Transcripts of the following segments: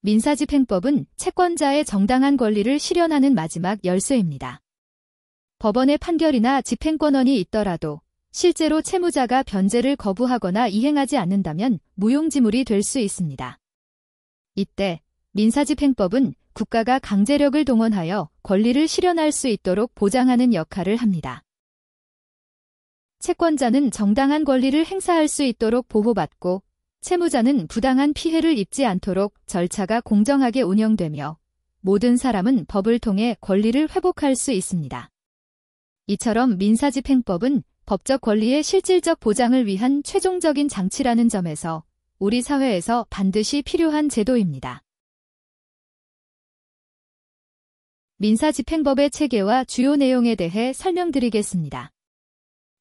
민사집행법은 채권자의 정당한 권리를 실현하는 마지막 열쇠입니다. 법원의 판결이나 집행권한이 있더라도 실제로 채무자가 변제를 거부하거나 이행하지 않는다면 무용지물이 될 수 있습니다. 이때 민사집행법은 국가가 강제력을 동원하여 권리를 실현할 수 있도록 보장하는 역할을 합니다. 채권자는 정당한 권리를 행사할 수 있도록 보호받고 채무자는 부당한 피해를 입지 않도록 절차가 공정하게 운영되며 모든 사람은 법을 통해 권리를 회복할 수 있습니다. 이처럼 민사집행법은 법적 권리의 실질적 보장을 위한 최종적인 장치라는 점에서 우리 사회에서 반드시 필요한 제도입니다. 민사집행법의 체계와 주요 내용에 대해 설명드리겠습니다.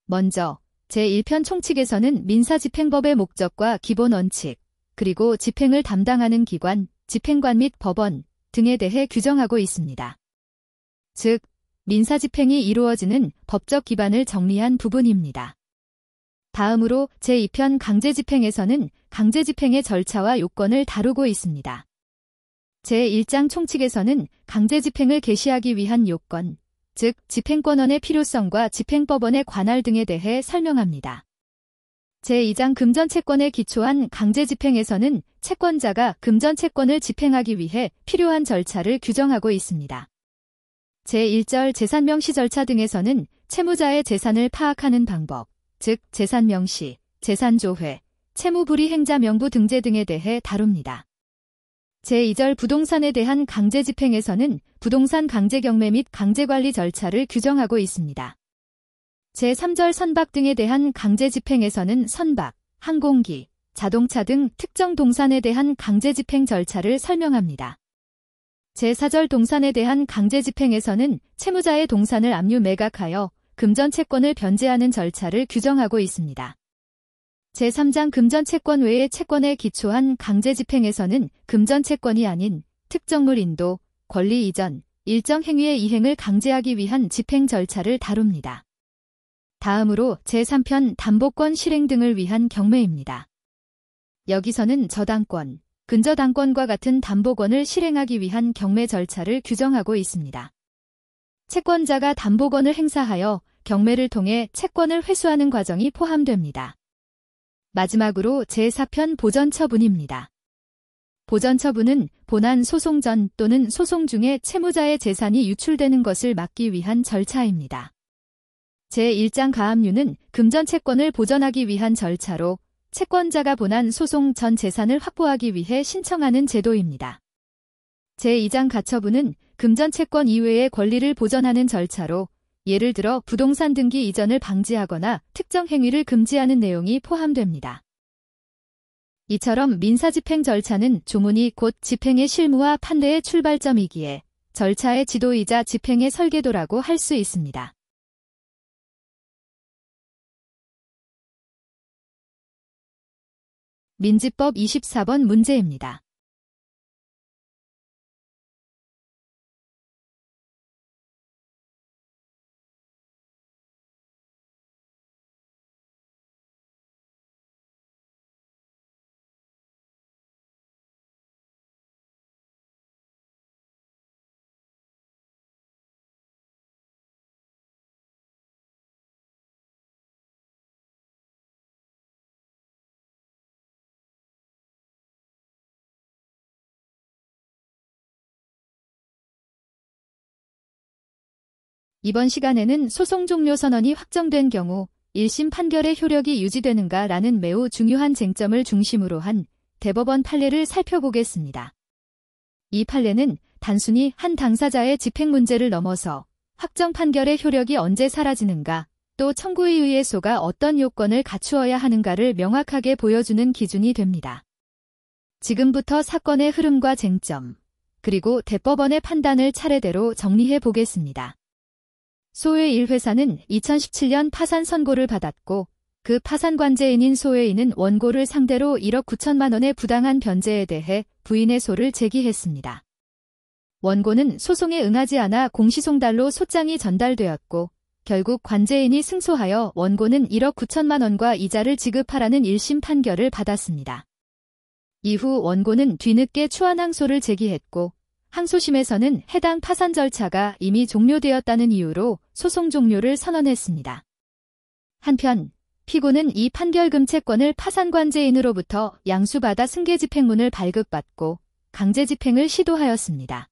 먼저 제1편 총칙에서는 민사집행법의 목적과 기본 원칙, 그리고 집행을 담당하는 기관, 집행관 및 법원 등에 대해 규정하고 있습니다. 즉, 민사집행이 이루어지는 법적 기반을 정리한 부분입니다. 다음으로 제2편 강제집행에서는 강제집행의 절차와 요건을 다루고 있습니다. 제1장 총칙에서는 강제집행을 개시하기 위한 요건, 즉 집행권한의 필요성과 집행법원의 관할 등에 대해 설명합니다. 제2장 금전채권에 기초한 강제집행에서는 채권자가 금전채권을 집행하기 위해 필요한 절차를 규정하고 있습니다. 제1절 재산명시 절차 등에서는 채무자의 재산을 파악하는 방법, 즉 재산명시, 재산조회, 채무불이행자 명부 등재 등에 대해 다룹니다. 제2절 부동산에 대한 강제집행에서는 부동산 강제경매 및 강제관리 절차를 규정하고 있습니다. 제3절 선박 등에 대한 강제집행에서는 선박, 항공기, 자동차 등 특정 동산에 대한 강제집행 절차를 설명합니다. 제4절 동산에 대한 강제집행에서는 채무자의 동산을 압류 매각하여 금전채권을 변제하는 절차를 규정하고 있습니다. 제3장 금전채권 외의 채권에 기초한 강제집행에서는 금전채권이 아닌 특정물 인도, 권리 이전, 일정 행위의 이행을 강제하기 위한 집행 절차를 다룹니다. 다음으로 제3편 담보권 실행 등을 위한 경매입니다. 여기서는 저당권, 근저당권과 같은 담보권을 실행하기 위한 경매 절차를 규정하고 있습니다. 채권자가 담보권을 행사하여 경매를 통해 채권을 회수하는 과정이 포함됩니다. 마지막으로 제4편 보전처분입니다. 보전처분은 본안 소송 전 또는 소송 중에 채무자의 재산이 유출되는 것을 막기 위한 절차입니다. 제1장 가압류는 금전채권을 보전하기 위한 절차로 채권자가 본안 소송 전 재산을 확보하기 위해 신청하는 제도입니다. 제2장 가처분은 금전채권 이외의 권리를 보전하는 절차로 예를 들어 부동산 등기 이전을 방지하거나 특정 행위를 금지하는 내용이 포함됩니다. 이처럼 민사집행 절차는 조문이 곧 집행의 실무와 판례의 출발점이기에 절차의 지도이자 집행의 설계도라고 할 수 있습니다. 민지법 24번 문제입니다. 이번 시간에는 소송 종료 선언이 확정된 경우 1심 판결의 효력이 유지되는가 라는 매우 중요한 쟁점을 중심으로 한 대법원 판례를 살펴보겠습니다. 이 판례는 단순히 한 당사자의 집행 문제를 넘어서 확정 판결의 효력이 언제 사라지는가, 또 청구의의소가 어떤 요건을 갖추어야 하는가를 명확하게 보여주는 기준이 됩니다. 지금부터 사건의 흐름과 쟁점, 그리고 대법원의 판단을 차례대로 정리해 보겠습니다. 소외 1회사는 2017년 파산 선고를 받았고 그 파산 관제인인 소외인은 원고를 상대로 1억 9천만 원의 부당한 변제에 대해 부인의 소를 제기했습니다. 원고는 소송에 응하지 않아 공시송달로 소장이 전달되었고 결국 관제인이 승소하여 원고는 1억 9천만 원과 이자를 지급하라는 1심 판결을 받았습니다. 이후 원고는 뒤늦게 추환항소를 제기했고 항소심에서는 해당 파산 절차가 이미 종료되었다는 이유로 소송 종료를 선언했습니다. 한편 피고는 이 판결금 채권을 파산관제인으로부터 양수받아 승계집행문을 발급받고 강제집행을 시도하였습니다.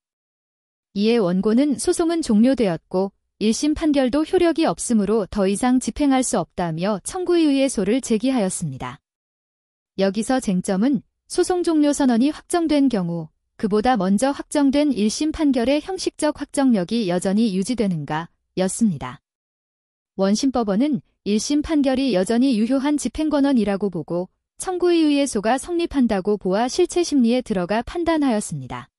이에 원고는 소송은 종료되었고 1심 판결도 효력이 없으므로 더 이상 집행할 수 없다며 청구이의소를 제기하였습니다. 여기서 쟁점은 소송 종료 선언이 확정된 경우 그보다 먼저 확정된 1심 판결의 형식적 확정력이 여전히 유지되는가 였습니다. 원심법원은 1심 판결이 여전히 유효한 집행권원이라고 보고 청구이의소가 성립한다고 보아 실체심리에 들어가 판단하였습니다.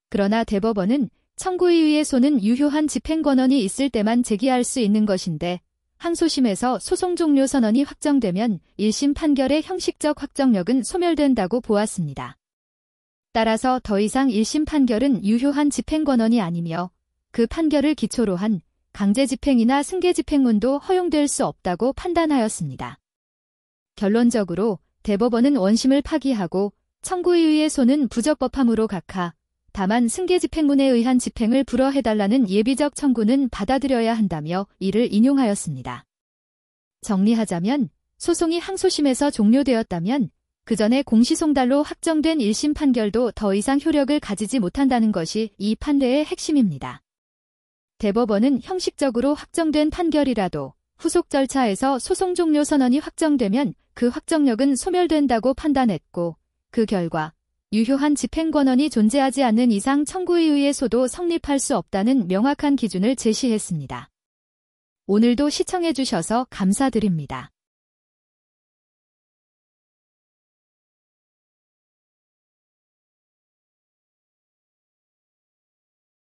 그러나 대법원은 청구이의소는 유효한 집행권원이 있을 때만 제기할 수 있는 것인데 항소심에서 소송 종료 선언이 확정되면 1심 판결의 형식적 확정력은 소멸된다고 보았습니다. 따라서 더 이상 1심 판결은 유효한 집행권원이 아니며 그 판결을 기초로 한 강제집행이나 승계집행문도 허용될 수 없다고 판단하였습니다. 결론적으로 대법원은 원심을 파기하고 청구이의소는 부적법함으로 각하, 다만 승계집행문에 의한 집행을 불허해달라는 예비적 청구는 받아들여야 한다며 이를 인용하였습니다. 정리하자면 소송이 항소심에서 종료되었다면 그 전에 공시송달로 확정된 1심 판결도 더 이상 효력을 가지지 못한다는 것이 이 판례의 핵심입니다. 대법원은 형식적으로 확정된 판결이라도 후속 절차에서 소송 종료 선언이 확정되면 그 확정력은 소멸된다고 판단했고 그 결과 유효한 집행권원이 존재하지 않는 이상 청구이의소도 성립할 수 없다는 명확한 기준을 제시했습니다. 오늘도 시청해주셔서 감사드립니다.